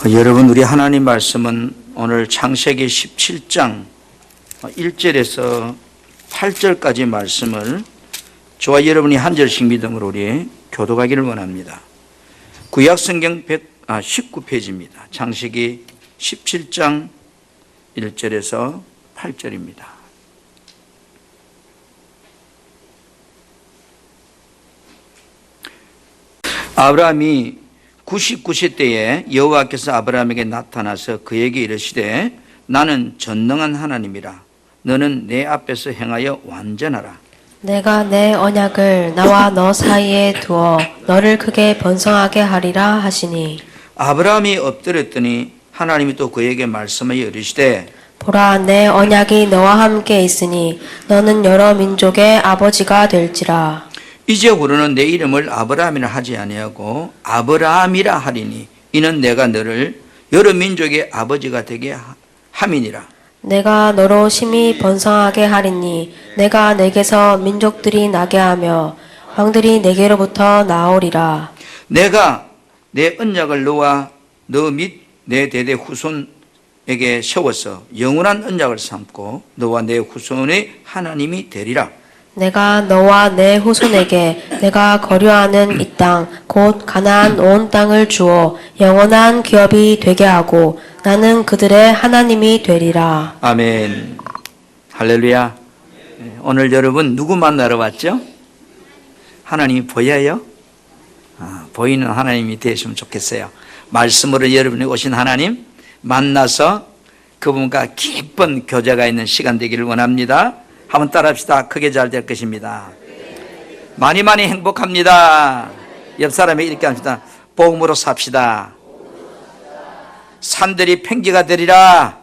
여러분, 우리 하나님 말씀은 오늘 창세기 17장 1절에서 8절까지 말씀을 저와 여러분이 한 절씩 믿음으로 우리 교독하기를 원합니다. 구약 성경 19페이지입니다. 창세기 17장 1절에서 8절입니다. 아브라함이 99세 때에 여호와께서 아브라함에게 나타나서 그에게 이르시되 나는 전능한 하나님이라. 너는 내 앞에서 행하여 완전하라. 내가 내 언약을 나와 너 사이에 두어 너를 크게 번성하게 하리라 하시니. 아브라함이 엎드렸더니 하나님이 또 그에게 말씀하여 이르시되 보라, 내 언약이 너와 함께 있으니 너는 여러 민족의 아버지가 될지라. 이제후로는 내 이름을 아브라함이라 하지 아니하고 아브라함이라 하리니 이는 내가 너를 여러 민족의 아버지가 되게 함이니라. 내가 너로 심히 번성하게 하리니 내가 내게서 민족들이 나게 하며 왕들이 내게로부터 나오리라. 내가 내 언약을 너와 너 및 내 대대 후손에게 세워서 영원한 언약을 삼고 너와 내 후손의 하나님이 되리라. 내가 너와 내 후손에게 내가 거류하는 이 땅 곧 가나안 온 땅을 주어 영원한 기업이 되게 하고 나는 그들의 하나님이 되리라. 아멘. 할렐루야. 오늘 여러분 누구 만나러 왔죠? 하나님이 보여요? 보이는 하나님이 되시면 좋겠어요. 말씀으로 여러분이 오신 하나님 만나서 그분과 깊은 교제가 있는 시간 되기를 원합니다. 한번 따라합시다. 크게 잘 될 것입니다. 많이 행복합니다. 옆 사람에게 이렇게 합시다. 복음으로 삽시다. 산들이 평지가 되리라.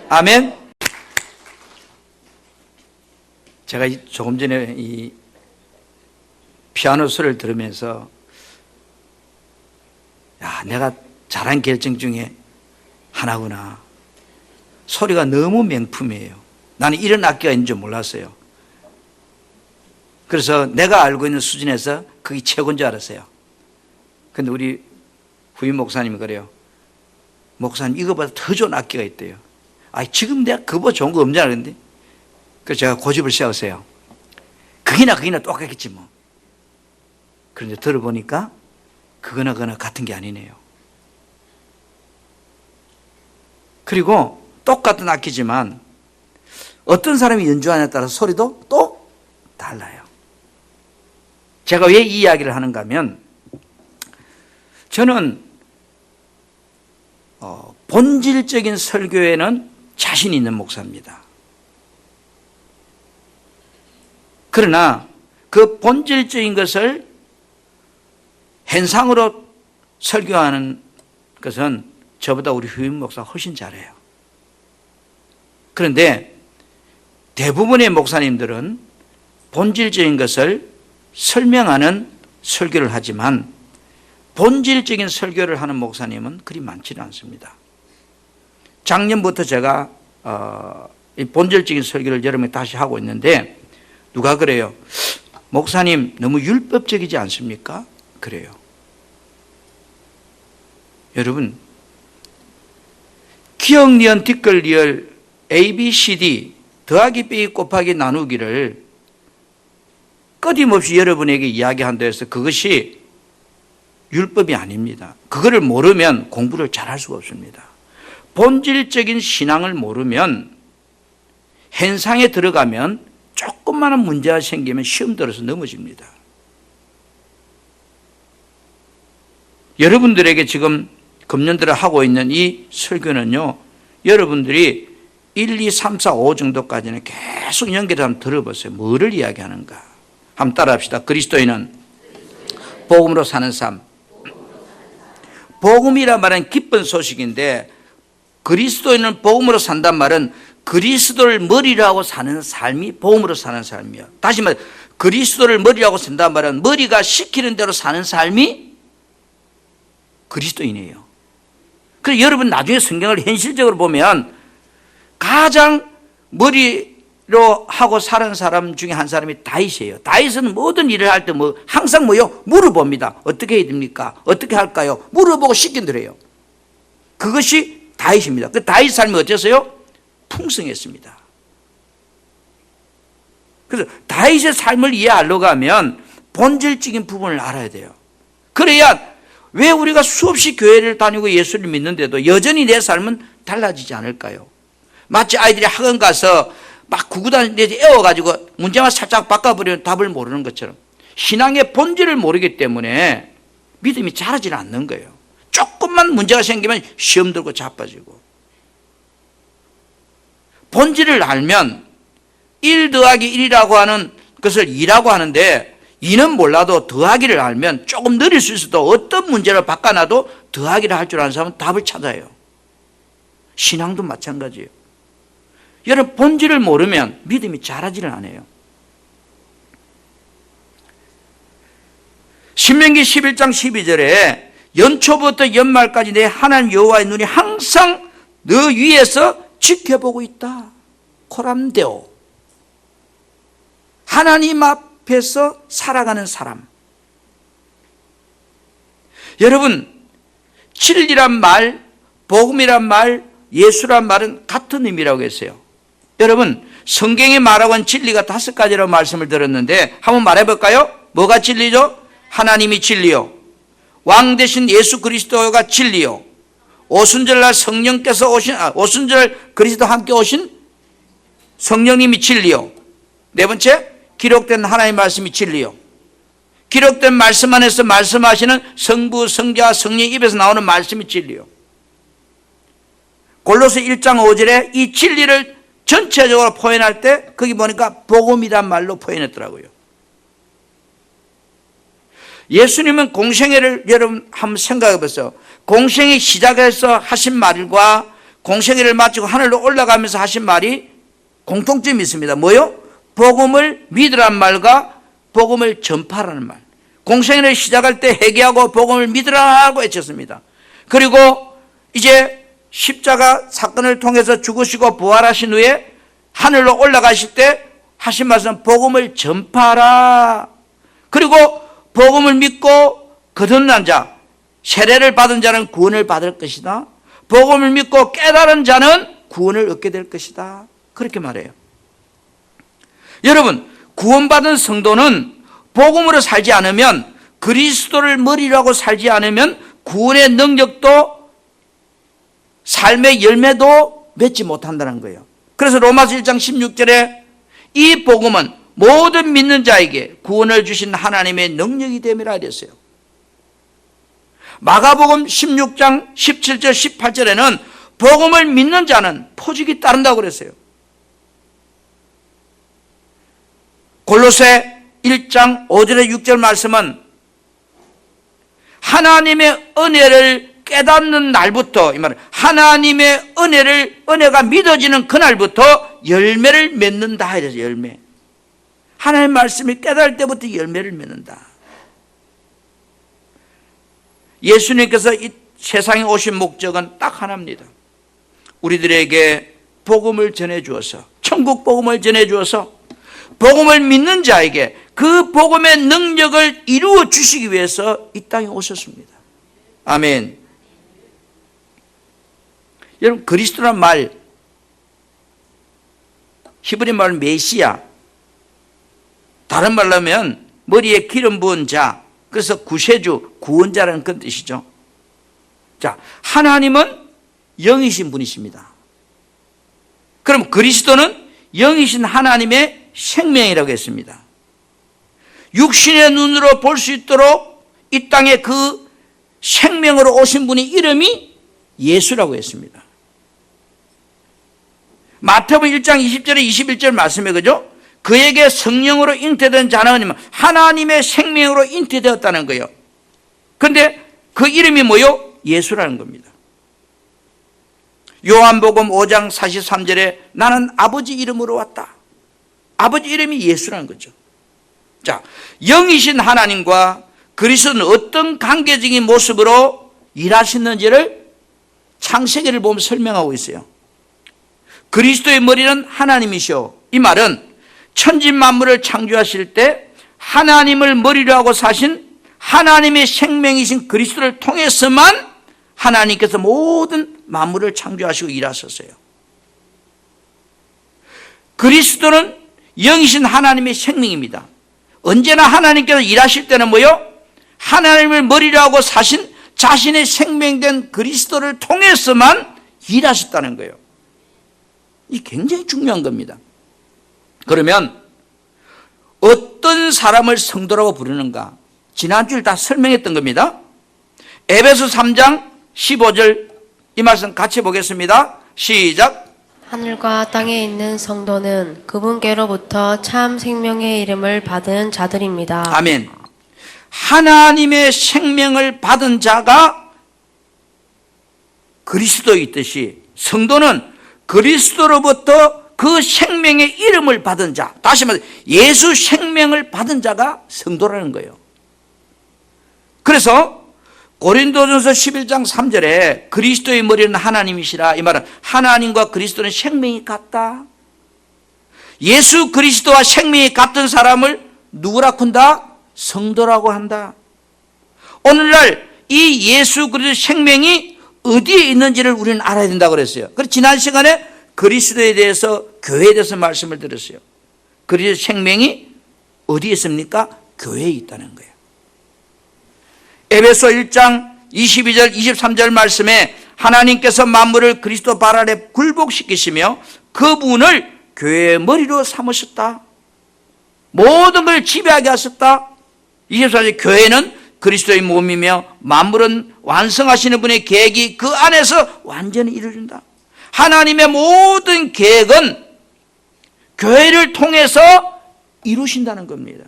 아멘. 제가 조금 전에 이 피아노 소리를 들으면서 내가 잘한 결정 중에 하나구나. 소리가 너무 명품이에요. 나는 이런 악기가 있는 줄 몰랐어요. 그래서 내가 알고 있는 수준에서 그게 최고인 줄 알았어요. 근데 우리 후임 목사님이 그래요. 목사님, 이거보다 더 좋은 악기가 있대요. 지금 내가 그거보다 좋은 거 없는 줄 알았는데. 그래서 제가 고집을 세웠어요. 그게나 똑같겠지 뭐. 그런데 들어보니까 그거나 같은 게 아니네요. 그리고 똑같은 악기지만 어떤 사람이 연주하냐에 따라서 소리도 또 달라요. 제가 왜 이 이야기를 하는가 하면 저는 본질적인 설교에는 자신 있는 목사입니다. 그러나 그 본질적인 것을 현상으로 설교하는 것은 저보다 우리 후임 목사가 훨씬 잘해요. 그런데 대부분의 목사님들은 본질적인 것을 설명하는 설교를 하지만 본질적인 설교를 하는 목사님은 그리 많지는 않습니다. 작년부터 제가 이 본질적인 설교를 여러분이 다시 하고 있는데 누가 그래요? 목사님 너무 율법적이지 않습니까? 그래요. 여러분, 기억, 니은, 뒷글, 리을 A, B, C, D 더하기, 빼기, 곱하기, 나누기를 끊임없이 여러분에게 이야기한다 해서 그것이 율법이 아닙니다. 그거를 모르면 공부를 잘할 수가 없습니다. 본질적인 신앙을 모르면 현상에 들어가면 조금만한 문제가 생기면 시험 들어서 넘어집니다. 여러분들에게 지금 금년들을 하고 있는 이 설교는요, 여러분들이 1, 2, 3, 4, 5 정도까지는 계속 연결해서 한번 들어보세요. 뭐를 이야기하는가? 한번 따라합시다. 그리스도인은 복음으로 사는 삶. 복음이라 말은 기쁜 소식인데 그리스도인은 복음으로 산단 말은 그리스도를 머리로 하고 사는 삶이 복음으로 사는 삶이에요. 다시 말해 그리스도를 머리로 하고 산단 말은 머리가 시키는 대로 사는 삶이 그리스도인이에요. 그래서 여러분 나중에 성경을 현실적으로 보면 가장 머리를 하고 사는 사람 중에 한 사람이 다윗이에요. 다윗은 모든 일을 할 때 항상 물어봅니다. 어떻게 해야 됩니까? 어떻게 할까요? 물어보고 시킨 대로 해요. 그것이 다윗입니다. 그 다윗 삶이 어땠어요? 풍성했습니다. 그래서 다윗의 삶을 이해하려고 하면 본질적인 부분을 알아야 돼요. 그래야 왜 우리가 수없이 교회를 다니고 예수를 믿는데도 여전히 내 삶은 달라지지 않을까요? 마치 아이들이 학원 가서 막 구구단에서 애워가지고 문제만 살짝 바꿔버리면 답을 모르는 것처럼 신앙의 본질을 모르기 때문에 믿음이 자라지 않는 거예요. 조금만 문제가 생기면 시험 들고 자빠지고, 본질을 알면 1 더하기 1이라고 하는 것을 2라고 하는데 2는 몰라도 더하기를 알면 조금 느릴 수 있어도 어떤 문제를 바꿔놔도 더하기를 할 줄 아는 사람은 답을 찾아요. 신앙도 마찬가지예요. 여러분, 본질을 모르면 믿음이 자라지를 않아요. 신명기 11장 12절에 연초부터 연말까지 내 하나님 여호와의 눈이 항상 너 위에서 지켜보고 있다. 코람데오. 하나님 앞에서 살아가는 사람. 여러분, 진리란 말, 복음이란 말, 예수란 말은 같은 의미라고 했어요. 여러분, 성경이 말하고 있는 진리가 5가지라고 말씀을 들었는데 한번 말해볼까요? 뭐가 진리죠? 하나님이 진리요, 왕 대신 예수 그리스도가 진리요, 오순절날 성령께서 오신, 오순절 그리스도와 함께 오신 성령님이 진리요, 네 번째, 기록된 하나님의 말씀이 진리요, 기록된 말씀 안에서 말씀하시는 성부, 성자, 성령 입에서 나오는 말씀이 진리요. 골로새 1장 5절에 이 진리를 전체적으로 표현할 때 거기 보니까 복음이란 말로 표현했더라고요. 예수님은 공생애를 여러분 한번 생각해 보세요. 공생애 시작해서 하신 말과 공생애를 마치고 하늘로 올라가면서 하신 말이 공통점이 있습니다. 뭐요? 복음을 믿으라는 말과 복음을 전파라는 말. 공생애를 시작할 때 회개하고 복음을 믿으라고 외쳤습니다. 그리고 이제 십자가 사건을 통해서 죽으시고 부활하신 후에 하늘로 올라가실 때 하신 말씀, 복음을 전파하라. 그리고 복음을 믿고 거듭난 자, 세례를 받은 자는 구원을 받을 것이다. 복음을 믿고 깨달은 자는 구원을 얻게 될 것이다. 그렇게 말해요. 여러분, 구원받은 성도는 복음으로 살지 않으면, 그리스도를 머리라고 살지 않으면 구원의 능력도 삶의 열매도 맺지 못한다는 거예요. 그래서 로마서 1장 16절에 이 복음은 모든 믿는 자에게 구원을 주신 하나님의 능력이 됨이라 이랬어요. 마가복음 16장 17절 18절에는 복음을 믿는 자는 포직이 따른다고 그랬어요. 골로새 1장 5절에 6절 말씀은 하나님의 은혜를 깨닫는 날부터, 이 말은 하나님의 은혜가 믿어지는 그날부터 열매를 맺는다 이래서 열매. 하나님의 말씀을 깨달을 때부터 열매를 맺는다. 예수님께서 이 세상에 오신 목적은 딱 하나입니다. 우리들에게 복음을 전해 주어서, 천국 복음을 전해 주어서 복음을 믿는 자에게 그 복음의 능력을 이루어 주시기 위해서 이 땅에 오셨습니다. 아멘. 여러분, 그리스도란 말, 히브리 말 메시아, 다른 말로 하면 머리에 기름 부은 자, 그래서 구세주, 구원자라는 그런 뜻이죠. 자, 하나님은 영이신 분이십니다. 그럼 그리스도는 영이신 하나님의 생명이라고 했습니다. 육신의 눈으로 볼 수 있도록 이 땅에 그 생명으로 오신 분의 이름이 예수라고 했습니다. 마태복음 1장 20절에 21절 말씀에 그죠? 그에게 성령으로 잉태된 자는 하나님의 생명으로 잉태되었다는 거예요. 그런데 그 이름이 뭐요? 예수라는 겁니다. 요한복음 5장 43절에 나는 아버지 이름으로 왔다. 아버지 이름이 예수라는 거죠. 자, 영이신 하나님과 그리스도는 어떤 관계적인 모습으로 일하시는지를 창세기를 보면 설명하고 있어요. 그리스도의 머리는 하나님이시오. 이 말은 천지 만물을 창조하실 때 하나님을 머리로 하고 사신 하나님의 생명이신 그리스도를 통해서만 하나님께서 모든 만물을 창조하시고 일하셨어요. 그리스도는 영이신 하나님의 생명입니다. 언제나 하나님께서 일하실 때는 뭐요? 하나님을 머리로 하고 사신 자신의 생명된 그리스도를 통해서만 일하셨다는 거예요. 이 굉장히 중요한 겁니다. 그러면 어떤 사람을 성도라고 부르는가? 지난주에 다 설명했던 겁니다. 에베소 3장 15절 이 말씀 같이 보겠습니다. 시작. 하늘과 땅에 있는 성도는 그분께로부터 참 생명의 이름을 받은 자들입니다. 아멘. 하나님의 생명을 받은 자가 그리스도에 있듯이 성도는 그리스도로부터 그 생명의 이름을 받은 자, 다시 말해 예수 생명을 받은 자가 성도라는 거예요. 그래서 고린도전서 11장 3절에 그리스도의 머리는 하나님이시라, 이 말은 하나님과 그리스도는 생명이 같다. 예수 그리스도와 생명이 같은 사람을 누구라고 한다? 성도라고 한다. 오늘날 이 예수 그리스도 생명이 어디에 있는지를 우리는 알아야 된다고 그랬어요. 그래서 지난 시간에 그리스도에 대해서, 교회에 대해서 말씀을 드렸어요. 그리스도 생명이 어디에 있습니까? 교회에 있다는 거예요. 에베소 1장 22절 23절 말씀에 하나님께서 만물을 그리스도 발 아래 굴복시키시며 그분을 교회의 머리로 삼으셨다. 모든 걸 지배하게 하셨다. 24절 교회는 그리스도의 몸이며 만물은 완성하시는 분의 계획이 그 안에서 완전히 이루어진다. 하나님의 모든 계획은 교회를 통해서 이루신다는 겁니다.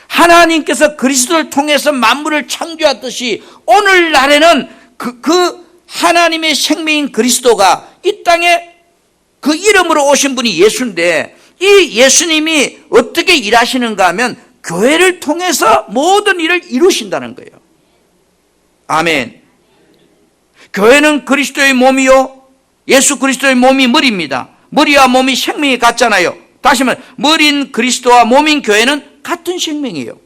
하나님께서 그리스도를 통해서 만물을 창조했듯이 오늘날에는 그 하나님의 생명인 그리스도가 이 땅에 그 이름으로 오신 분이 예수인데, 이 예수님이 어떻게 일하시는가 하면 교회를 통해서 모든 일을 이루신다는 거예요. 아멘. 교회는 그리스도의 몸이요, 예수 그리스도의 몸이 머리입니다. 머리와 몸이 생명이 같잖아요. 다시 말해 머리인 그리스도와 몸인 교회는 같은 생명이에요.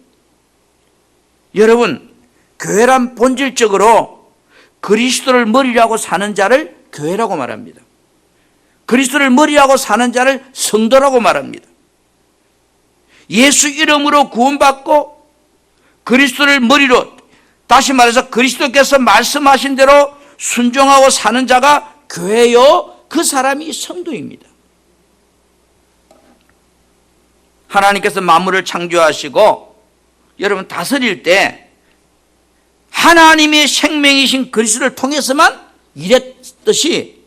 여러분, 교회란 본질적으로 그리스도를 머리라고 사는 자를 교회라고 말합니다. 그리스도를 머리하고 사는 자를 성도라고 말합니다. 예수 이름으로 구원받고 그리스도를 머리로, 다시 말해서 그리스도께서 말씀하신 대로 순종하고 사는 자가 교회요, 그 사람이 성도입니다. 하나님께서 만물을 창조하시고 여러분 다스릴 때 하나님의 생명이신 그리스도를 통해서만 일했듯이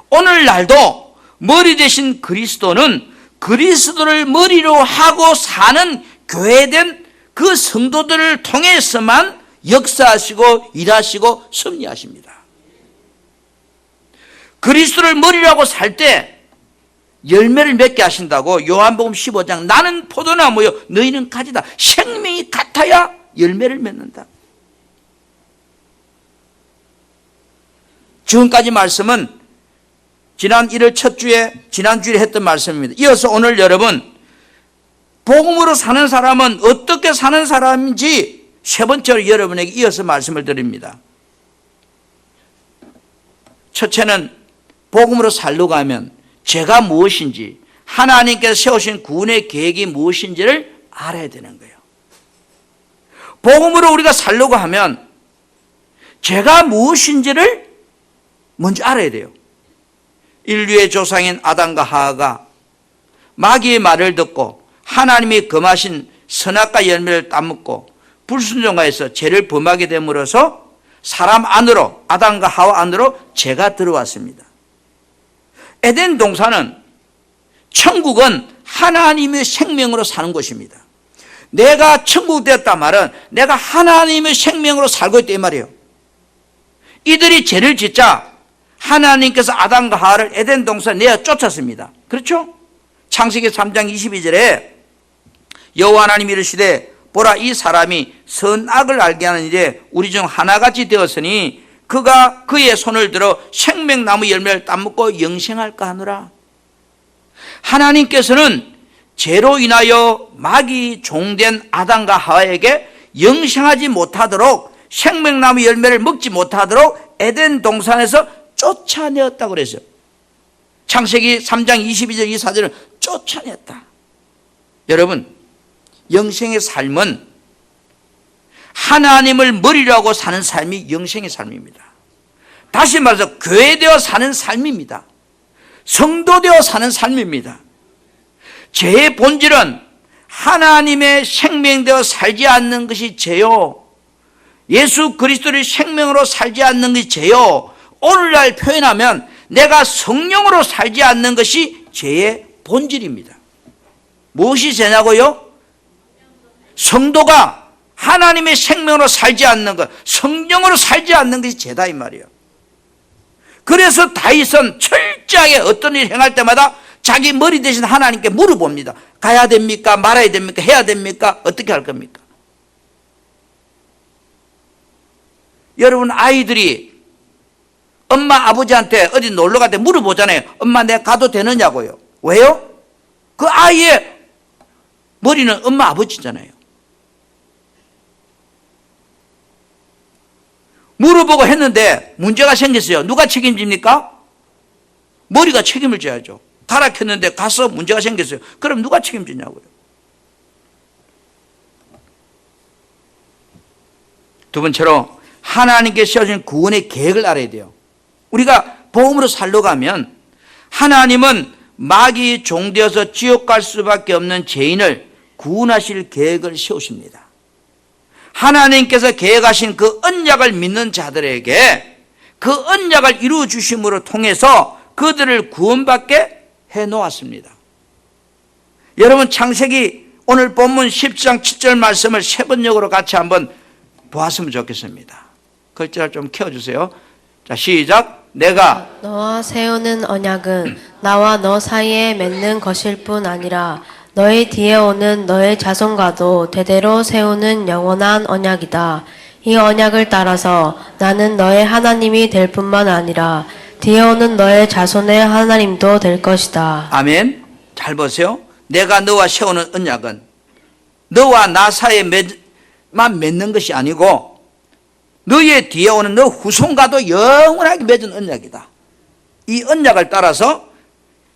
오늘날도 머리 대신 그리스도는 그리스도를 머리로 하고 사는 교회된 그 성도들을 통해서만 역사하시고 일하시고 섭리하십니다. 그리스도를 머리로 하고 살 때 열매를 맺게 하신다고 요한복음 15장 나는 포도나무요 너희는 가지다. 생명이 같아야 열매를 맺는다. 지금까지 말씀은 지난 1월 첫 주에 지난주에 했던 말씀입니다. 이어서 오늘 여러분 복음으로 사는 사람은 어떻게 사는 사람인지 세 번째로 여러분에게 이어서 말씀을 드립니다. 첫째는 복음으로 살려고 하면 죄가 무엇인지, 하나님께서 세우신 구원의 계획이 무엇인지를 알아야 되는 거예요. 복음으로 우리가 살려고 하면 죄가 무엇인지를 먼저 알아야 돼요. 인류의 조상인 아담과 하와가 마귀의 말을 듣고 하나님이 금하신 선악과 열매를 따먹고 불순종하여서 죄를 범하게 됨으로써 사람 안으로, 아담과 하와 안으로 죄가 들어왔습니다. 에덴 동산은, 천국은 하나님의 생명으로 사는 곳입니다. 내가 천국 되었단 말은 내가 하나님의 생명으로 살고 있다 이 말이에요. 이들이 죄를 짓자 하나님께서 아담과 하와를 에덴 동산 내어 쫓았습니다. 그렇죠? 창세기 3장 22절에 여호와 하나님이 이르시되 보라 이 사람이 선악을 알게 하는 일에 우리 중 하나같이 되었으니 그가 그의 손을 들어 생명나무 열매를 따먹고 영생할까 하노라. 하나님께서는 죄로 인하여 마귀 종된 아담과 하와에게 영생하지 못하도록, 생명나무 열매를 먹지 못하도록 에덴 동산에서 쫓아내었다고 그랬어요. 창세기 3장 22절 24절은 쫓아냈다. 여러분, 영생의 삶은 하나님을 머리로 하고 사는 삶이 영생의 삶입니다. 다시 말해서 교회되어 사는 삶입니다. 성도되어 사는 삶입니다. 죄의 본질은 하나님의 생명되어 살지 않는 것이 죄요, 예수 그리스도의 생명으로 살지 않는 것이 죄요, 오늘날 표현하면 내가 성령으로 살지 않는 것이 죄의 본질입니다. 무엇이 죄냐고요? 성도가 하나님의 생명으로 살지 않는 것, 성령으로 살지 않는 것이 죄다 이 말이에요. 그래서 다윗은 철저하게 어떤 일을 행할 때마다 자기 머리 대신 하나님께 물어봅니다. 가야 됩니까? 말아야 됩니까? 해야 됩니까? 어떻게 할 겁니까? 여러분, 아이들이 엄마 아버지한테 어디 놀러 갈 때 물어보잖아요. 엄마 내가 가도 되느냐고요. 왜요? 그 아이의 머리는 엄마 아버지잖아요. 물어보고 했는데 문제가 생겼어요. 누가 책임집니까? 머리가 책임을 져야죠. 가라켰는데 가서 문제가 생겼어요. 그럼 누가 책임지냐고요. 두 번째로 하나님께 세워진 구원의 계획을 알아야 돼요. 우리가 복음으로 살러 가면 하나님은 마귀 종되어서 지옥 갈 수밖에 없는 죄인을 구원하실 계획을 세우십니다. 하나님께서 계획하신 그 언약을 믿는 자들에게 그 언약을 이루어 주심으로 통해서 그들을 구원받게 해놓았습니다. 여러분, 창세기 오늘 본문 10장 7절 말씀을 세 번역으로 같이 한번 보았으면 좋겠습니다. 글자를 좀 켜주세요. 자, 시작. 내가 너와 세우는 언약은 나와 너 사이에 맺는 것일 뿐 아니라 너의 뒤에 오는 너의 자손과도 대대로 세우는 영원한 언약이다. 이 언약을 따라서 나는 너의 하나님이 될 뿐만 아니라 뒤에 오는 너의 자손의 하나님도 될 것이다. 아멘. 잘 보세요. 내가 너와 세우는 언약은 너와 나 사이에만 맺는 것이 아니고 너의 뒤에 오는 너 후손과도 영원하게 맺은 언약이다. 이 언약을 따라서,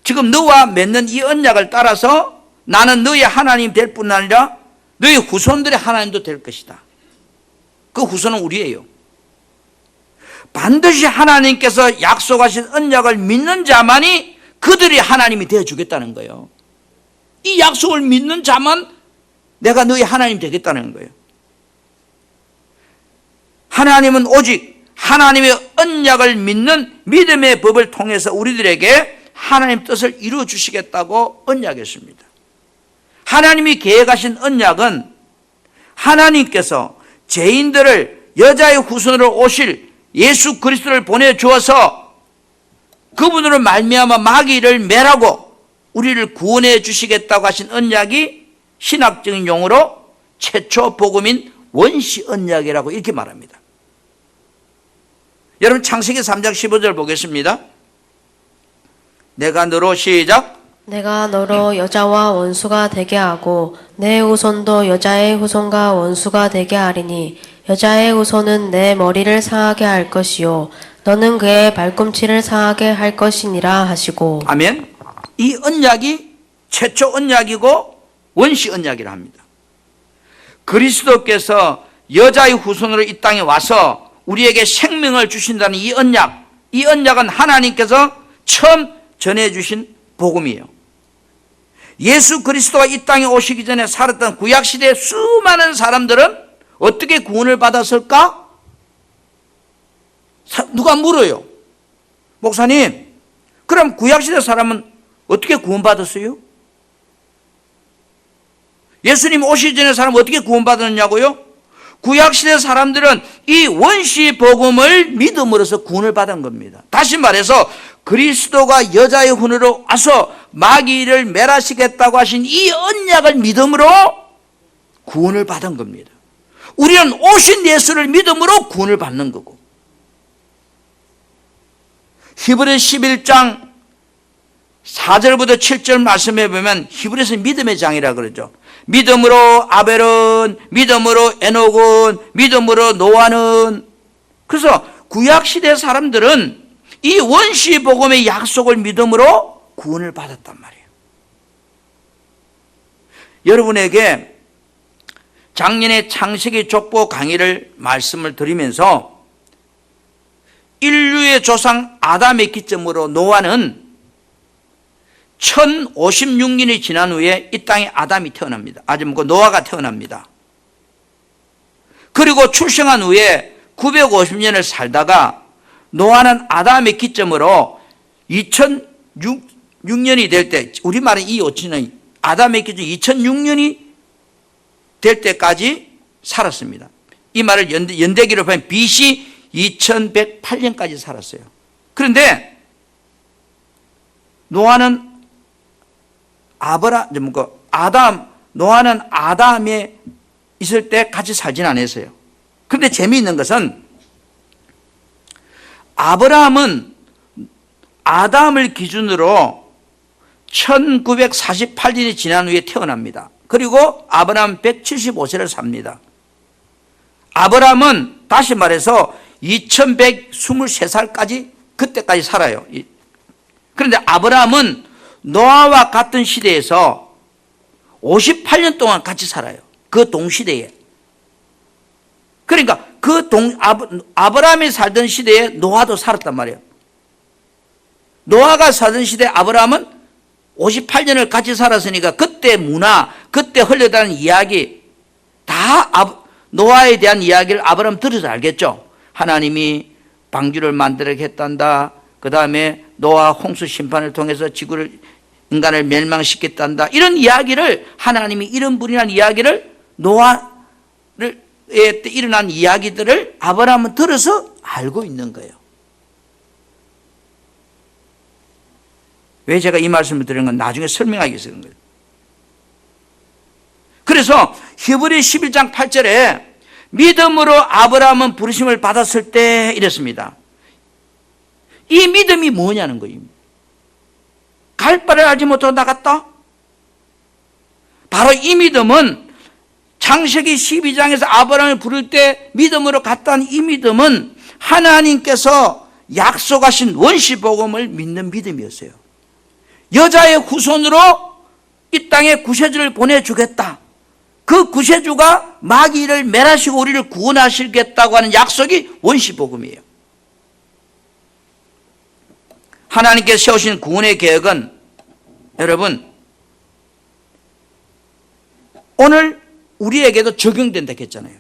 지금 너와 맺는 이 언약을 따라서 나는 너의 하나님 될 뿐 아니라 너의 후손들의 하나님도 될 것이다. 그 후손은 우리예요. 반드시 하나님께서 약속하신 언약을 믿는 자만이 그들이 하나님이 되어주겠다는 거예요. 이 약속을 믿는 자만 내가 너희 하나님 되겠다는 거예요. 하나님은 오직 하나님의 언약을 믿는 믿음의 법을 통해서 우리들에게 하나님 뜻을 이루어 주시겠다고 언약했습니다. 하나님이 계획하신 언약은 하나님께서 죄인들을 여자의 후손으로 오실 예수 그리스도를 보내주어서 그분으로 말미암아 마귀를 멸하고 우리를 구원해 주시겠다고 하신 언약이 신학적인 용어로 최초 복음인 원시 언약이라고 이렇게 말합니다. 여러분, 창세기 3장 15절 보겠습니다. 내가 너로, 시작. 내가 너로 여자와 원수가 되게 하고 내 후손도 여자의 후손과 원수가 되게 하리니 여자의 후손은 내 머리를 상하게 할 것이요 너는 그의 발꿈치를 상하게 할 것이니라 하시고. 아멘. 이 언약이 최초 언약이고 원시 언약이라 합니다. 그리스도께서 여자의 후손으로 이 땅에 와서 우리에게 생명을 주신다는 이 언약은 하나님께서 처음 전해주신 복음이에요. 예수 그리스도가 이 땅에 오시기 전에 살았던 구약시대의 수많은 사람들은 어떻게 구원을 받았을까? 누가 물어요. 목사님, 그럼 구약시대 사람은 어떻게 구원받았어요? 예수님 오시기 전에 사람은 어떻게 구원받았냐고요? 구약시대 사람들은 이 원시 복음을 믿음으로써 구원을 받은 겁니다. 다시 말해서 그리스도가 여자의 훈으로 와서 마귀를 멸하시겠다고 하신 이 언약을 믿음으로 구원을 받은 겁니다. 우리는 오신 예수를 믿음으로 구원을 받는 거고, 히브리 11장 4절부터 7절 말씀해 보면 히브리서 믿음의 장이라 그러죠. 믿음으로 아벨은, 믿음으로 에녹은, 믿음으로 노아는. 그래서 구약시대 사람들은 이 원시 복음의 약속을 믿음으로 구원을 받았단 말이에요. 여러분에게 작년에 창세기 족보 강의를 말씀을 드리면서 인류의 조상 아담의 기점으로 노아는 1056년이 지난 후에 이 땅에 아담이 태어납니다. 노아가 태어납니다. 그리고 출생한 후에 950년을 살다가 노아는 아담의 기점으로 2006년이 될 때, 우리말은 이 5천년, 아담의 기점 2006년이 될 때까지 살았습니다. 이 말을 연대기로 보면 BC 2108년까지 살았어요. 그런데 노아는 노아는 아담에 있을 때 같이 살진 않았어요. 그런데 재미있는 것은 아브라함은 아담을 기준으로 1948년이 지난 후에 태어납니다. 그리고 아브라함은 175세를 삽니다. 아브라함은 다시 말해서 2123살까지 그때까지 살아요. 그런데 아브라함은 노아와 같은 시대에서 58년 동안 같이 살아요. 그 동시대에. 그러니까 아브라함이 살던 시대에 노아도 살았단 말이에요. 노아가 살던 시대에 아브라함은 58년을 같이 살았으니까 그때 문화, 그때 흘러다니는 이야기 다 노아에 대한 이야기를 아브라함 들어서 알겠죠. 하나님이 방주를 만들겠단다. 그 다음에 노아 홍수 심판을 통해서 인간을 멸망시켰단다. 이런 이야기를 하나님이 이런 분이라는 이야기를 노아에 일어난 이야기들을 아브라함은 들어서 알고 있는 거예요. 왜 제가 이 말씀을 드리는 건 나중에 설명하기 위해서 그런 거예요. 그래서 히브리 11장 8절에 믿음으로 아브라함은 부르심을 받았을 때 이랬습니다. 이 믿음이 뭐냐는 거예요. 갈 바를 알지 못하고 나갔다? 바로 이 믿음은 창세기 12장에서 아브라함을 부를 때 믿음으로 갔다는 이 믿음은 하나님께서 약속하신 원시복음을 믿는 믿음이었어요. 여자의 후손으로 이 땅에 구세주를 보내주겠다. 그 구세주가 마귀를 멸하시고 우리를 구원하시겠다고 하는 약속이 원시복음이에요. 하나님께서 세우신 구원의 계획은 여러분 오늘 우리에게도 적용된다 했잖아요.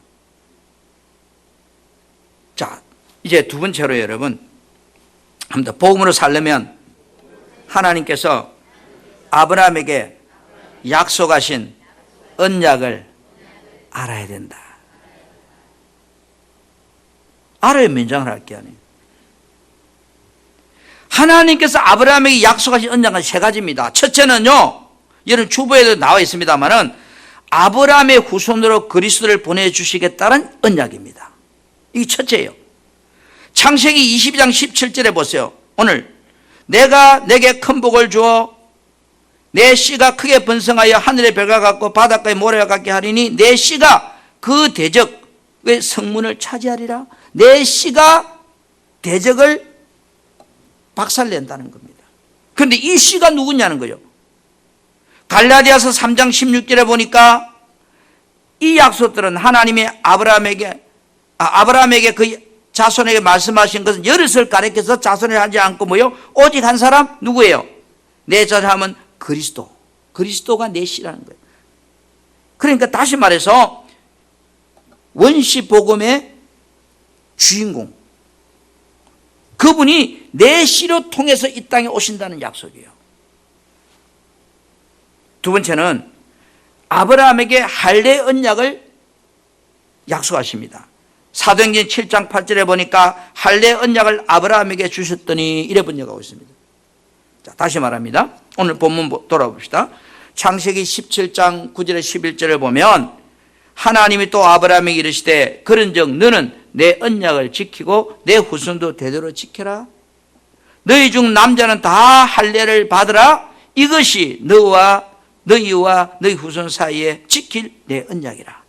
자, 이제 두 번째로 여러분 한 번 더 복음으로 살려면 하나님께서 아브라함에게 약속하신 언약을 알아야 된다. 알아야 면장을 할 게 아니에요. 하나님께서 아브라함에게 약속하신 언약은 세 가지입니다. 첫째는요, 여러분 주보에도 나와 있습니다만은 아브라함의 후손으로 그리스도를 보내주시겠다는 언약입니다. 이게 첫째예요. 창세기 22장 17절에 보세요. 오늘 내가 내게 큰 복을 주어 내 씨가 크게 번성하여 하늘의 별과 같고 바닷가의 모래와 같게 하리니 내 씨가 그 대적의 성문을 차지하리라. 내 씨가 대적을 박살낸다는 겁니다. 그런데 이 씨가 누구냐는 거죠. 갈라디아서 3장 16절에 보니까 이 약속들은 하나님이 아브라함에게 그 자손에게 말씀하신 것은 여럿을 가리켜서 자손을 하지 않고 뭐요? 오직 한 사람 누구예요? 내 자손은 그리스도가 내 씨라는 거예요. 그러니까 다시 말해서 원시 복음의 주인공 그분이 내 씨로 통해서 이 땅에 오신다는 약속이에요. 두 번째는 아브라함에게 할례 언약을 약속하십니다. 사도행전 7장 8절에 보니까 할례 언약을 아브라함에게 주셨더니 이래 번역하고 있습니다. 자, 다시 말합니다. 오늘 본문 돌아봅시다. 창세기 17장 9절에 11절을 보면 하나님이 또 아브라함에게 이르시되 그런즉 너는 내 언약을 지키고 내 후손도 대대로 지켜라. 너희 중 남자는 다 할례를 받으라. 이것이 너희와 너희 후손 사이에 지킬 내 언약이라.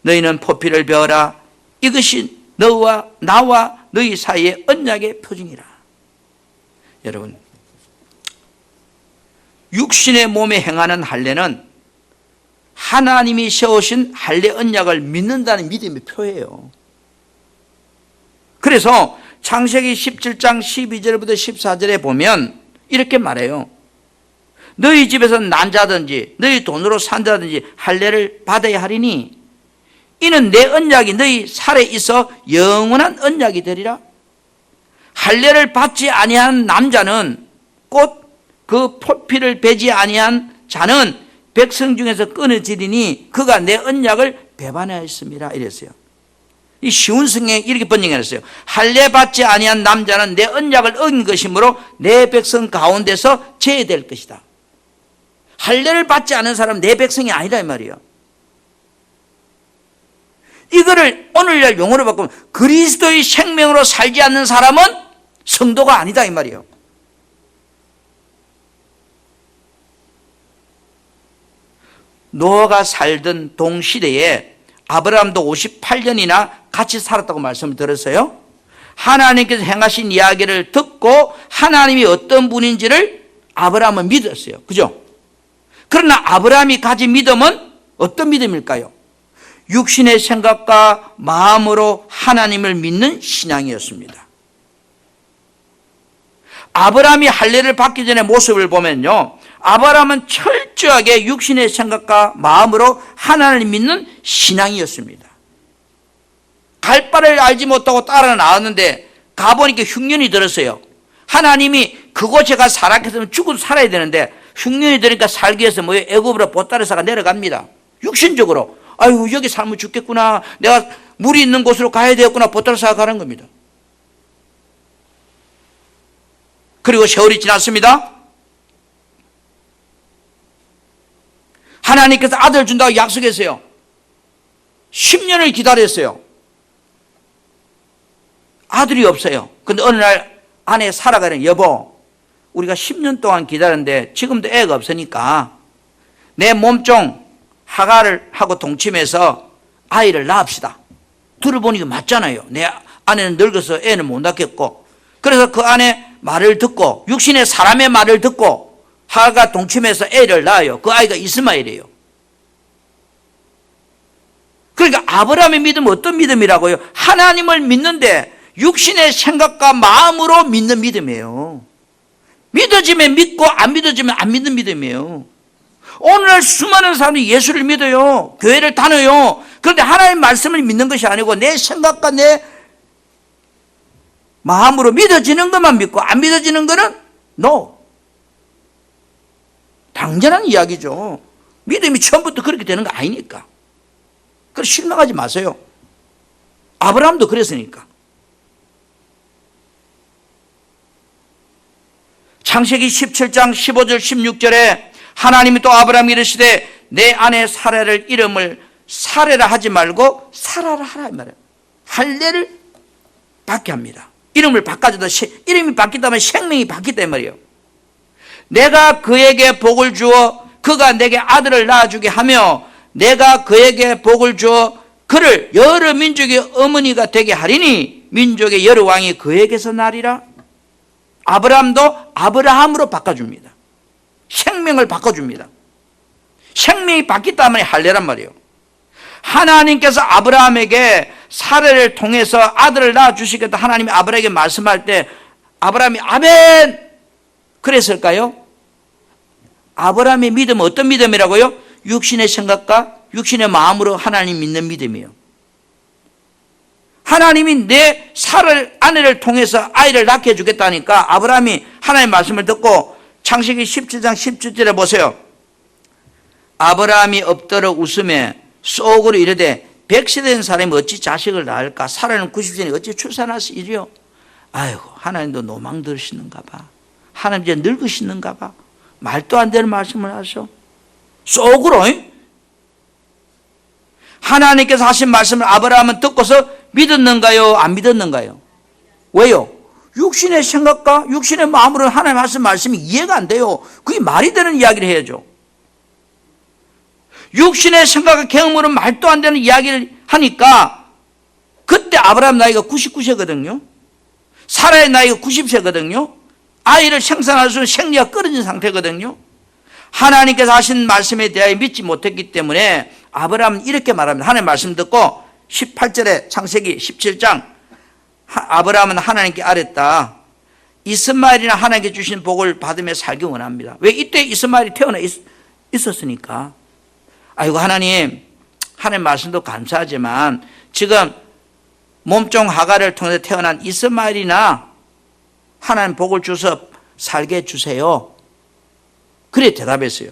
너희는 포피를 베어라. 이것이 너와 나와 너희 사이의 언약의 표징이라. 여러분, 육신의 몸에 행하는 할례는 하나님이 세우신 할례 언약을 믿는다는 믿음의 표예요. 그래서 창세기 17장 12절부터 14절에 보면 이렇게 말해요. 너희 집에서 난 자든지 너희 돈으로 산 자든지 할례를 받아야 하리니 이는 내 언약이 너희 살에 있어 영원한 언약이 되리라. 할례를 받지 아니한 남자는 곧 그 포피를 베지 아니한 자는 백성 중에서 끊어지리니 그가 내 언약을 배반하였습니다. 이랬어요. 이 쉬운 성경에 이렇게 번역해놨어요. 할례 받지 아니한 남자는 내 언약을 어긴 것이므로 내 백성 가운데서 제외될 것이다. 할례를 받지 않은 사람은 내 백성이 아니다 이 말이에요. 이거를 오늘날 용어로 바꾸면 그리스도의 생명으로 살지 않는 사람은 성도가 아니다 이 말이에요. 노아가 살던 동시대에 아브라함도 58년이나 같이 살았다고 말씀을 들었어요. 하나님께서 행하신 이야기를 듣고 하나님이 어떤 분인지를 아브라함은 믿었어요. 그죠? 그러나 아브라함이 가진 믿음은 어떤 믿음일까요? 육신의 생각과 마음으로 하나님을 믿는 신앙이었습니다. 아브라함이 할례를 받기 전의 모습을 보면요, 아브라함은 철저하게 육신의 생각과 마음으로 하나님을 믿는 신앙이었습니다. 갈 바를 알지 못하고 따라 나왔는데 가보니까 흉년이 들었어요. 하나님이 그곳에 가 살았겠으면 죽어도 살아야 되는데 흉년이 들으니까 살기 위해서 애굽으로 보따리사가 내려갑니다. 육신적으로 아유 여기 살면 죽겠구나, 내가 물이 있는 곳으로 가야 되겠구나, 보따리사가 가는 겁니다. 그리고 세월이 지났습니다. 하나님께서 아들 준다고 약속했어요. 10년을 기다렸어요. 아들이 없어요. 근데 어느 날 아내 사라가 여보, 우리가 10년 동안 기다렸는데 지금도 애가 없으니까 내 몸종 하가를 하고 동침해서 아이를 낳읍시다. 들어보니까 맞잖아요. 내 아내는 늙어서 애는 못 낳겠고. 그래서 그 아내 말을 듣고, 육신의 사람의 말을 듣고 하가 동침해서 애를 낳아요. 그 아이가 이스마엘이에요. 그러니까 아브라함의 믿음은 어떤 믿음이라고요? 하나님을 믿는데 육신의 생각과 마음으로 믿는 믿음이에요. 믿어지면 믿고 안 믿어지면 안 믿는 믿음이에요. 오늘날 수많은 사람들이 예수를 믿어요. 교회를 다녀요. 그런데 하나님의 말씀을 믿는 것이 아니고 내 생각과 내 마음으로 믿어지는 것만 믿고 안 믿어지는 것은 no. 당연한 이야기죠. 믿음이 처음부터 그렇게 되는 거 아니니까. 그래서 실망하지 마세요. 아브라함도 그랬으니까. 창세기 17장 15절 16절에 하나님이 또 아브라함이 이르시되 내 아내 사라를 이름을 사레라 하지 말고 사라라 하라 이 말이에요. 할례를 받게 합니다. 이름을 바꿔줘도 이름이 바뀌다면 생명이 바뀌다 이 말이에요. 내가 그에게 복을 주어 그가 내게 아들을 낳아주게 하며 내가 그에게 복을 주어 그를 여러 민족의 어머니가 되게 하리니 민족의 여러 왕이 그에게서 나리라. 아브라함도 아브라함으로 바꿔줍니다. 생명을 바꿔줍니다. 생명이 바뀌다면 할례란 말이에요. 하나님께서 아브라함에게 사례를 통해서 아들을 낳아주시겠다 하나님이 아브라함에게 말씀할 때 아브라함이 아멘 그랬을까요? 아브라함의 믿음은 어떤 믿음이라고요? 육신의 생각과 육신의 마음으로 하나님 믿는 믿음이에요. 하나님이 내 사를 아내를 통해서 아이를 낳게 해주겠다니까 아브라함이 하나님의 말씀을 듣고 창세기 17장 17절에 보세요. 아브라함이 엎드려 웃으며 속으로 이르되 100세 된 사람이 어찌 자식을 낳을까? 사라는 90세니 어찌 출산할 수 있으리요? 아이고 하나님도 노망 들으시는가 봐. 하나님 이제 늙으시는가 봐. 말도 안 되는 말씀을 하셔. 속으로 하나님께서 하신 말씀을 아브라함은 듣고서 믿었는가요? 안 믿었는가요? 왜요? 육신의 생각과 육신의 마음으로 하나님 하신 말씀이 이해가 안 돼요. 그게 말이 되는 이야기를 해야죠. 육신의 생각과 경험으로 말도 안 되는 이야기를 하니까 그때 아브라함 나이가 99세거든요. 사라의 나이가 90세거든요. 아이를 생산할 수 있는 생리가 끊어진 상태거든요. 하나님께서 하신 말씀에 대하여 믿지 못했기 때문에 아브라함은 이렇게 말합니다. 하나님 말씀 듣고 18절에 창세기 17장 아브라함은 하나님께 아뢰었다. 이스마엘이나 하나님께 주신 복을 받으며 살기 원합니다. 왜? 이때 이스마엘이 태어나 있었으니까. 아이고 하나님 말씀도 감사하지만 지금 몸종 하가를 통해서 태어난 이스마엘이나 하나님 복을 주서 살게 해주세요. 그래 대답했어요.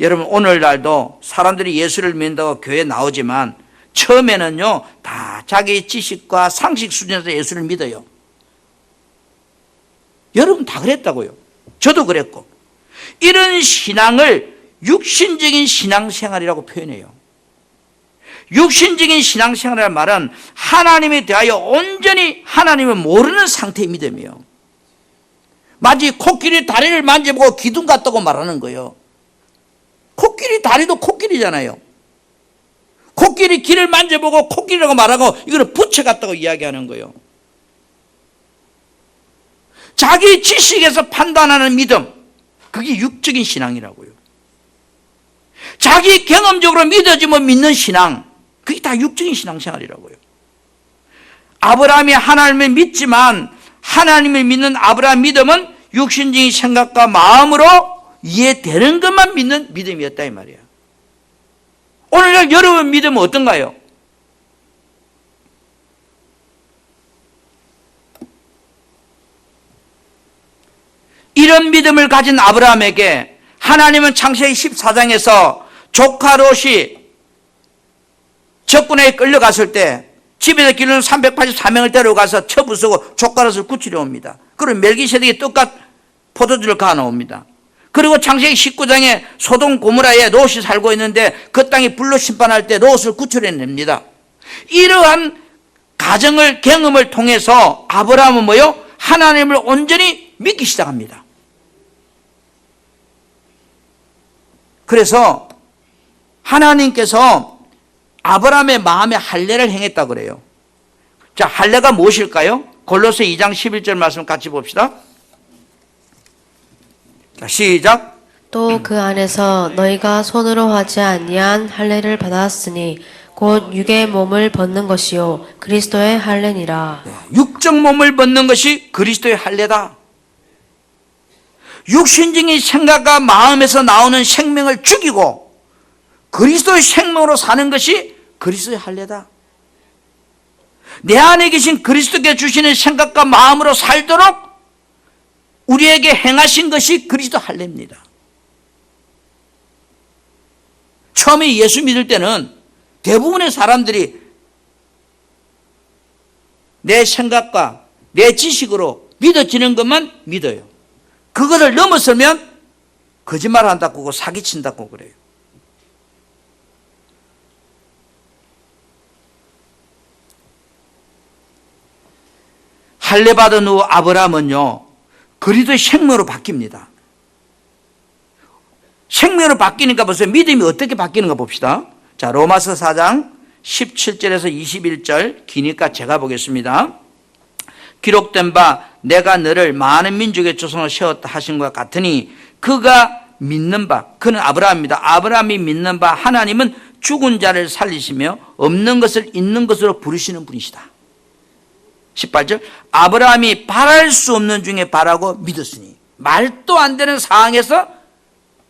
여러분 오늘날도 사람들이 예수를 믿는다고 교회에 나오지만 처음에는요 다 자기 지식과 상식 수준에서 예수를 믿어요. 여러분 다 그랬다고요. 저도 그랬고. 이런 신앙을 육신적인 신앙생활이라고 표현해요. 육신적인 신앙생활이라는 말은 하나님에 대하여 온전히 하나님을 모르는 상태의 믿음이에요. 마치 코끼리 다리를 만져보고 기둥 같다고 말하는 거예요. 코끼리 다리도 코끼리잖아요. 코끼리 귀를 만져보고 코끼리라고 말하고 이거는 부채 같다고 이야기하는 거예요. 자기 지식에서 판단하는 믿음, 그게 육적인 신앙이라고요. 자기 경험적으로 믿어지면 믿는 신앙, 그게 다 육적인 신앙생활이라고요. 아브라함이 하나님을 믿지만 하나님을 믿는 아브라함 믿음은 육신적인 생각과 마음으로 이해되는 것만 믿는 믿음이었다 이 말이야. 오늘날 여러분 믿음은 어떤가요? 이런 믿음을 가진 아브라함에게 하나님은 창세기 14장에서 조카 롯이 적군에게 끌려갔을 때 집에서 기르는 384명을 데려가서 쳐부수고 조카 롯을 구치려 옵니다. 그리고 멜기세덱이 떡과 포도주를 가놓습니다. 그리고 창세기 19장에 소돔 고모라에 롯이 살고 있는데 그 땅이 불로 심판할 때 롯을 구출해냅니다. 이러한 가정을 경험을 통해서 아브라함은 뭐요? 하나님을 온전히 믿기 시작합니다. 그래서 하나님께서 아브라함의 마음에 할례를 행했다고 그래요. 자, 할례가 무엇일까요? 골로새 2장 11절 말씀 같이 봅시다. 자, 시작. 또 그 안에서 너희가 손으로 하지 아니한 할례를 받았으니 곧 육의 몸을 벗는 것이요 그리스도의 할례니라. 육적 몸을 벗는 것이 그리스도의 할례다. 육신적인 생각과 마음에서 나오는 생명을 죽이고 그리스도의 생명으로 사는 것이 그리스도의 할례다. 내 안에 계신 그리스도께 주시는 생각과 마음으로 살도록 우리에게 행하신 것이 그리스도 할례입니다. 처음에 예수 믿을 때는 대부분의 사람들이 내 생각과 내 지식으로 믿어지는 것만 믿어요. 그거를 넘어서면 거짓말 한다고 사기친다고 그래요. 할례 받은 후 아브라함은요 그리스도의 생명으로 바뀝니다. 생명으로 바뀌니까 보세요. 믿음이 어떻게 바뀌는가 봅시다. 자, 로마서 4장 17절에서 21절 기니까 제가 보겠습니다. 기록된 바 내가 너를 많은 민족의 조상으로 세웠다 하신 것 같으니 그가 믿는 바, 그는 아브라함입니다. 아브라함이 믿는 바 하나님은 죽은 자를 살리시며 없는 것을 있는 것으로 부르시는 분이시다. 18절 아브라함이 바랄 수 없는 중에 바라고 믿었으니, 말도 안 되는 상황에서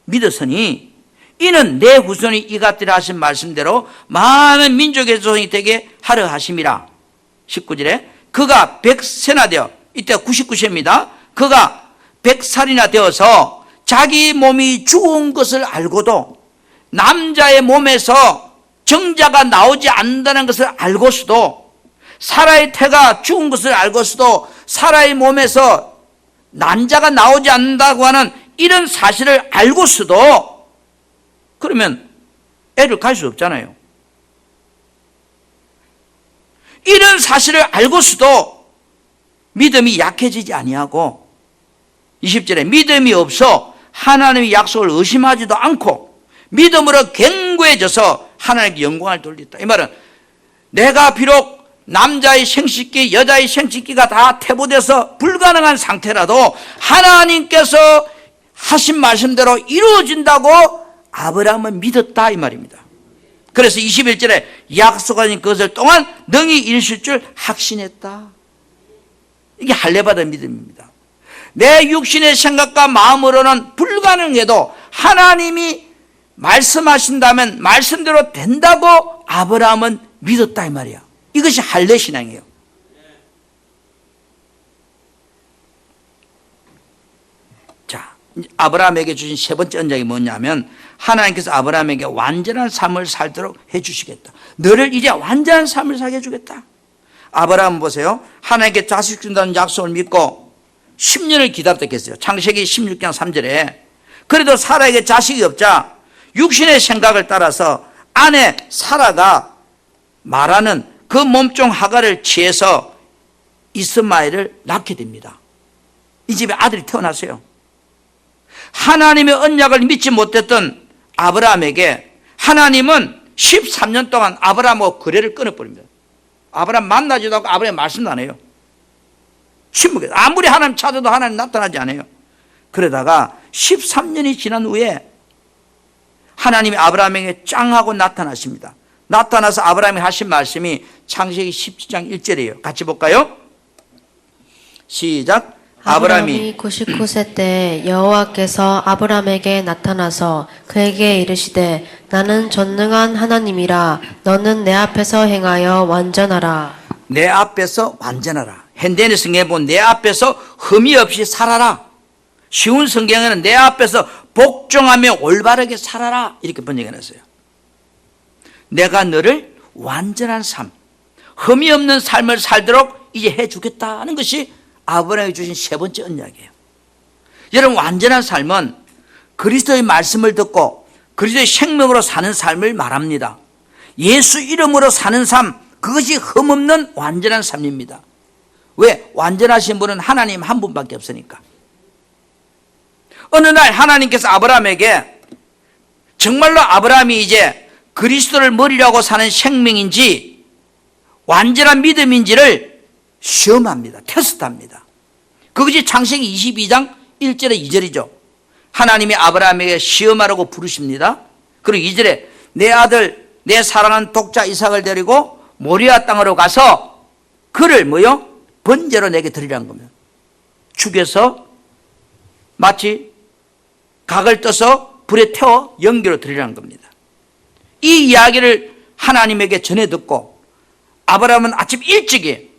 믿었으니 이는 내 후손이 이같으라 하신 말씀대로 많은 민족의 조상이 되게 하려 하심이라. 19절에 그가 100세나 되어, 이때가 99세입니다. 그가 100살이나 되어서 자기 몸이 죽은 것을 알고도, 남자의 몸에서 정자가 나오지 않는다는 것을 알고서도, 사라의 태가 죽은 것을 알고서도 사라의 몸에서 난자가 나오지 않는다고 하는 이런 사실을 알고서도, 그러면 애를 갈 수 없잖아요. 이런 사실을 알고서도 믿음이 약해지지 아니하고 20절에 믿음이 없어 하나님의 약속을 의심하지도 않고 믿음으로 견고해져서 하나님께 영광을 돌렸다. 이 말은 내가 비록 남자의 생식기, 여자의 생식기가 다 태보돼서 불가능한 상태라도 하나님께서 하신 말씀대로 이루어진다고 아브라함은 믿었다 이 말입니다. 그래서 21절에 약속하신 것을 동안 능히 이루실 줄 확신했다. 이게 할례받은 믿음입니다. 내 육신의 생각과 마음으로는 불가능해도 하나님이 말씀하신다면 말씀대로 된다고 아브라함은 믿었다 이 말이야. 이것이 할례 신앙이에요. 자, 아브라함에게 주신 세 번째 언약이 뭐냐면 하나님께서 아브라함에게 완전한 삶을 살도록 해주시겠다. 너를 이제 완전한 삶을 살게 해주겠다. 아브라함 보세요. 하나님께 자식 준다는 약속을 믿고 10년을 기다렸겠어요. 창세기 16장 3절에 그래도 사라에게 자식이 없자 육신의 생각을 따라서 아내 사라가 말하는 그 몸종 하가를 취해서 이스마엘을 낳게 됩니다. 이 집에 아들이 태어났어요. 하나님의 언약을 믿지 못했던 아브라함에게 하나님은 13년 동안 아브라함하고 거래를 끊어버립니다. 아브라함 만나지도 않고 아브라함 말씀도 안 해요. 신문에 아무리 하나님 찾아도 하나님 나타나지 않아요. 그러다가 13년이 지난 후에 하나님이 아브라함에게 짱하고 나타나십니다. 나타나서 아브라함이 하신 말씀이 창세기 17장 1절이에요. 같이 볼까요? 시작. 아브라함이 99세 때 여호와께서 아브라함에게 나타나서 그에게 이르시되 나는 전능한 하나님이라 너는 내 앞에서 행하여 완전하라. 내 앞에서 완전하라. 현대인의 성경에 보면 내 앞에서 흠이 없이 살아라. 쉬운 성경에는 내 앞에서 복종하며 올바르게 살아라 이렇게 번역해놨어요. 내가 너를 완전한 삶, 흠이 없는 삶을 살도록 이제 해주겠다는 것이 아브라함이 주신 세 번째 언약이에요. 여러분, 완전한 삶은 그리스도의 말씀을 듣고 그리스도의 생명으로 사는 삶을 말합니다. 예수 이름으로 사는 삶, 그것이 흠없는 완전한 삶입니다. 왜? 완전하신 분은 하나님 한 분밖에 없으니까. 어느 날 하나님께서 아브라함에게 정말로 아브라함이 이제 그리스도를 머리라고 사는 생명인지 완전한 믿음인지를 시험합니다. 테스트합니다. 그것이 창세기 22장 1절에 2절이죠. 하나님이 아브라함에게 시험하라고 부르십니다. 그리고 2절에 내 아들 내 사랑하는 독자 이삭을 데리고 모리아 땅으로 가서 그를 뭐요? 번제로 내게 드리라는 겁니다. 죽여서 마치 각을 떠서 불에 태워 연기로 드리라는 겁니다. 이 이야기를 하나님에게 전해 듣고 아브라함은 아침 일찍이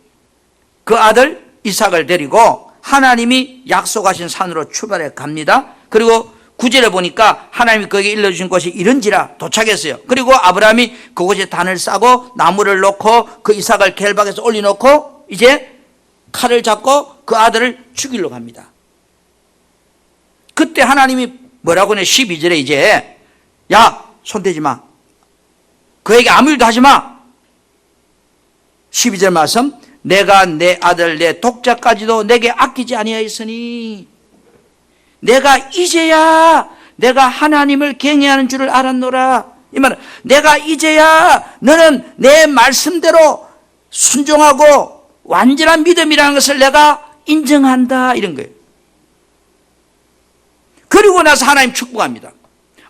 그 아들 이삭을 데리고 하나님이 약속하신 산으로 출발해 갑니다. 그리고 9절에 보니까 하나님이 그에게 일러주신 곳이 이런지라 도착했어요. 그리고 아브라함이 그곳에 단을 싸고 나무를 놓고 그 이삭을 겔박에서 올려놓고 이제 칼을 잡고 그 아들을 죽이려고 합니다. 그때 하나님이 뭐라고 하냐 12절에 이제 야 손대지 마. 그에게 아무 일도 하지 마. 12절 말씀 내가 내 아들 내 독자까지도 내게 아끼지 아니하였으니 내가 이제야 내가 하나님을 경외하는 줄을 알았노라. 이 말은 내가 이제야 너는 내 말씀대로 순종하고 완전한 믿음이라는 것을 내가 인정한다 이런 거예요. 그리고 나서 하나님 축복합니다.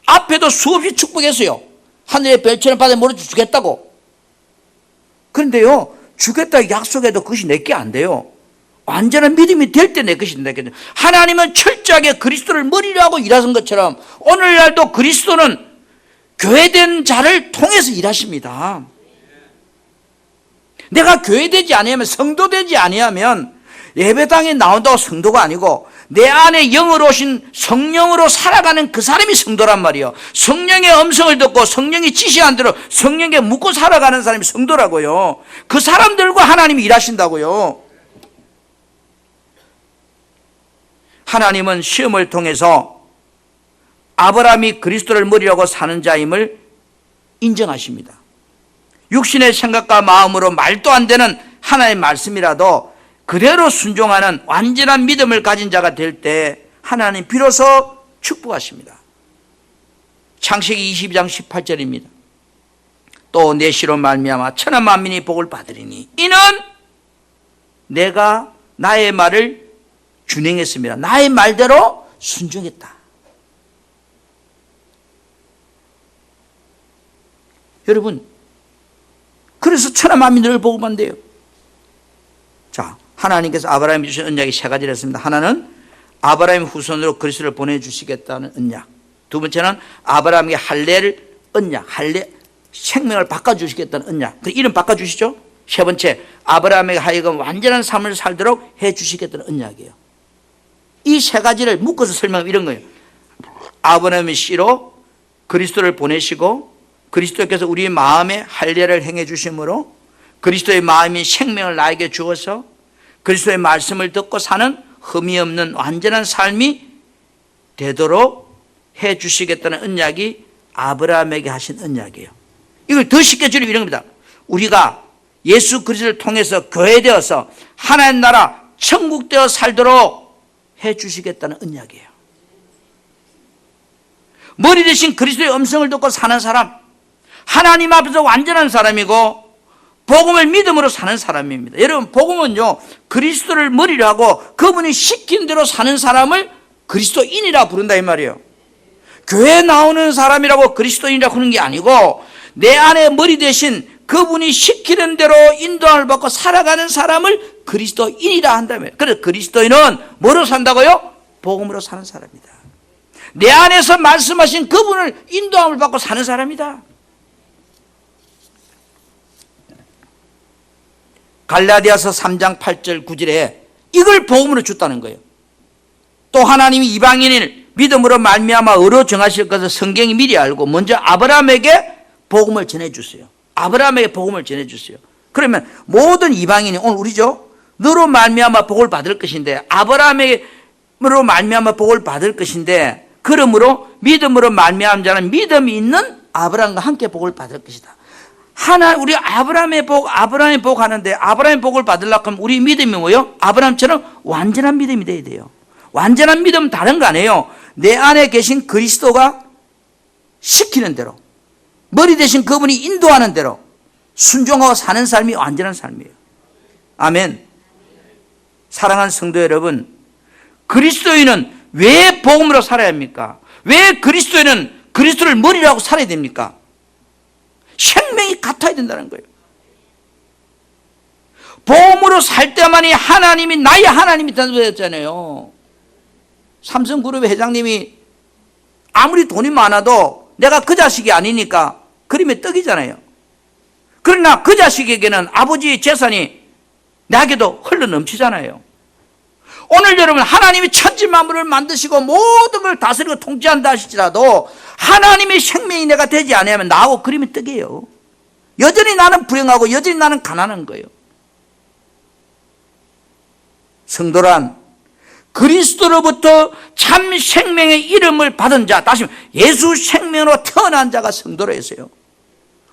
앞에도 수없이 축복했어요. 하늘의 별처럼 바다에 몰아서 주겠다고. 그런데요, 주겠다 약속해도 그것이 내게 안 돼요. 완전한 믿음이 될 때 내 것이 된다. 하나님은 철저하게 그리스도를 머리로 하고 일하신 것처럼 오늘날도 그리스도는 교회된 자를 통해서 일하십니다. 내가 교회되지 아니하면 성도되지 아니하면 예배당에 나온다고 성도가 아니고 내 안에 영으로 오신 성령으로 살아가는 그 사람이 성도란 말이에요. 성령의 음성을 듣고 성령이 지시한 대로 성령에 묻고 살아가는 사람이 성도라고요. 그 사람들과 하나님이 일하신다고요. 하나님은 시험을 통해서 아브라함이 그리스도를 머리라고 사는 자임을 인정하십니다. 육신의 생각과 마음으로 말도 안 되는 하나님의 말씀이라도 그대로 순종하는 완전한 믿음을 가진 자가 될 때 하나님 비로소 축복하십니다. 창세기 22장 18절입니다. 또 내 씨로 말미암아 천하 만민이 복을 받으리니 이는 내가 나의 말을 준행했습니다. 나의 말대로 순종했다. 여러분, 그래서 천하 만민들을 복을 받는데요. 자, 하나님께서 아브라함이 주신 언약이 세 가지를 했습니다. 하나는 아브라함 후손으로 그리스도를 보내주시겠다는 언약. 두 번째는 아브라함에게 할례를 언약, 할례 생명을 바꿔주시겠다는 언약. 그 이름 바꿔주시죠. 세 번째, 아브라함에게 하여금 완전한 삶을 살도록 해주시겠다는 언약이에요. 이 세 가지를 묶어서 설명하면 이런 거예요. 아브라함의 씨로 그리스도를 보내시고 그리스도께서 우리 마음에 할례를 행해 주심으로 그리스도의 마음인 생명을 나에게 주어서 그리스도의 말씀을 듣고 사는 흠이 없는 완전한 삶이 되도록 해 주시겠다는 언약이 아브라함에게 하신 언약이에요. 이걸 더 쉽게 줄이면 이런 겁니다. 우리가 예수 그리스도를 통해서 교회되어서 하나님 나라 천국되어 살도록 해 주시겠다는 언약이에요. 머리 대신 그리스도의 음성을 듣고 사는 사람, 하나님 앞에서 완전한 사람이고 복음을 믿음으로 사는 사람입니다. 여러분, 복음은요, 그리스도를 머리로 하고 그분이 시킨 대로 사는 사람을 그리스도인이라 부른다 이 말이에요. 교회 나오는 사람이라고 그리스도인이라고 하는 게 아니고 내 안에 머리 대신 그분이 시키는 대로 인도함을 받고 살아가는 사람을 그리스도인이라 한다면, 그래서 그리스도인은 뭐로 산다고요? 복음으로 사는 사람이다. 내 안에서 말씀하신 그분을 인도함을 받고 사는 사람이다. 갈라디아서 3장 8절 9절에 이걸 복음으로 줬다는 거예요. 또 하나님이 이방인을 믿음으로 말미암아 의로 정하실 것을 성경이 미리 알고 먼저 아브라함에게 복음을 전해주세요. 아브라함에게 복음을 전해주세요. 그러면 모든 이방인이 오늘 우리죠, 너로 말미암아 복을 받을 것인데, 아브라함으로 말미암아 복을 받을 것인데, 그러므로 믿음으로 말미암은 자는 믿음이 있는 아브라함과 함께 복을 받을 것이다. 우리 아브라함의 복 하는데, 아브라함의 복을 받으려고 하면 우리 믿음이 뭐예요? 아브라함처럼 완전한 믿음이 돼야 돼요. 완전한 믿음은 다른 거 아니에요. 내 안에 계신 그리스도가 시키는 대로, 머리 대신 그분이 인도하는 대로 순종하고 사는 삶이 완전한 삶이에요. 아멘. 사랑하는 성도 여러분, 그리스도인은 왜 복음으로 살아야 합니까? 왜 그리스도인은 그리스도를 머리로 하고 살아야 됩니까? 생명이 같아야 된다는 거예요. 복음으로 살 때만이 하나님이 나의 하나님이 되었잖아요. 삼성그룹의 회장님이 아무리 돈이 많아도 내가 그 자식이 아니니까 그림의 떡이잖아요. 그러나 그 자식에게는 아버지의 재산이 나에게도 흘러 넘치잖아요. 오늘 여러분, 하나님이 천지만물을 만드시고 모든 걸 다스리고 통치한다 하실지라도 하나님의 생명이 내가 되지 않으면 나하고 그림의 떡이에요. 여전히 나는 불행하고 여전히 나는 가난한 거예요. 성도란 그리스도로부터 참 생명의 이름을 받은 자, 다시 예수 생명으로 태어난 자가 성도로 했어요.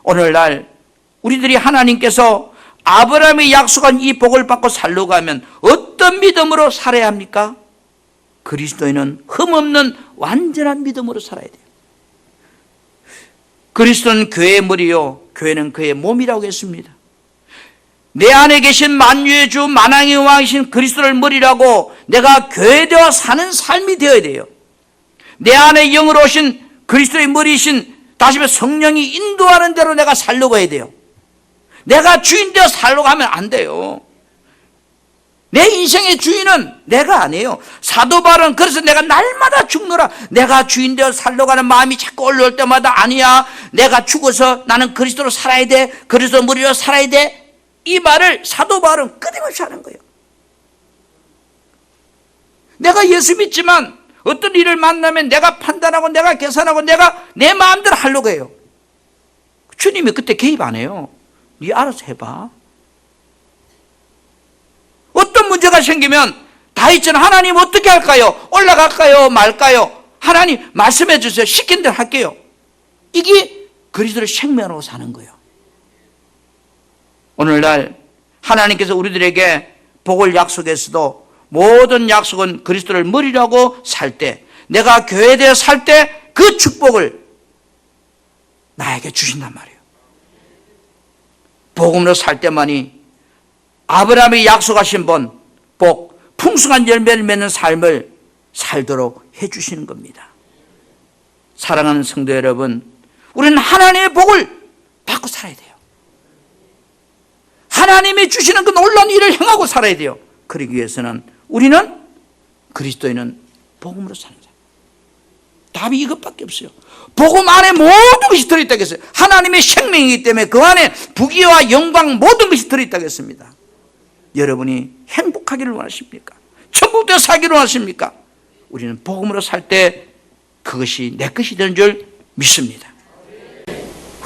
오늘날 우리들이 하나님께서 아브라함이 약속한 이 복을 받고 살려고 하면 어떤 믿음으로 살아야 합니까? 그리스도인은 흠없는 완전한 믿음으로 살아야 돼요. 그리스도는 교회의 머리요, 교회는 그의 몸이라고 했습니다. 내 안에 계신 만유의 주 만왕의 왕이신 그리스도를 머리라고 내가 교회되어 사는 삶이 되어야 돼요. 내 안에 영으로 오신 그리스도의 머리이신, 다시 말해 성령이 인도하는 대로 내가 살려고 해야 돼요. 내가 주인 되어 살려고 하면 안 돼요. 내 인생의 주인은 내가 아니에요. 사도 바울은 그래서 내가 날마다 죽노라, 내가 주인 되어 살려고 하는 마음이 자꾸 올라올 때마다 아니야, 내가 죽어서 나는 그리스도로 살아야 돼, 그리스도 머리로 살아야 돼, 이 말을 사도 바울은 끊임없이 하는 거예요. 내가 예수 믿지만 어떤 일을 만나면 내가 판단하고 내가 계산하고 내가 내 마음대로 하려고 해요. 주님이 그때 개입 안 해요. 네 알아서 해봐. 어떤 문제가 생기면 다윗처럼 하나님 어떻게 할까요? 올라갈까요? 말까요? 하나님 말씀해 주세요. 시킨 대로 할게요. 이게 그리스도를 생명으로 사는 거예요. 오늘날 하나님께서 우리들에게 복을 약속했어도 모든 약속은 그리스도를 머리라고 살 때, 내가 교회에 살 때 그 축복을 나에게 주신단 말이에요. 복음으로 살 때만이 아브라함이 약속하신 복, 풍성한 열매를 맺는 삶을 살도록 해주시는 겁니다. 사랑하는 성도 여러분, 우리는 하나님의 복을 받고 살아야 돼요. 하나님이 주시는 그 놀라운 일을 행하고 살아야 돼요. 그러기 위해서는 우리는 그리스도인은 복음으로 사는 자예요. 답이 이것밖에 없어요. 복음 안에 모든 것이 들어있다고 했어요. 하나님의 생명이기 때문에 그 안에 부귀와 영광 모든 것이 들어있다고 했습니다. 여러분이 행복하기를 원하십니까? 천국에 살기를 원하십니까? 우리는 복음으로 살 때 그것이 내 것이 되는 줄 믿습니다.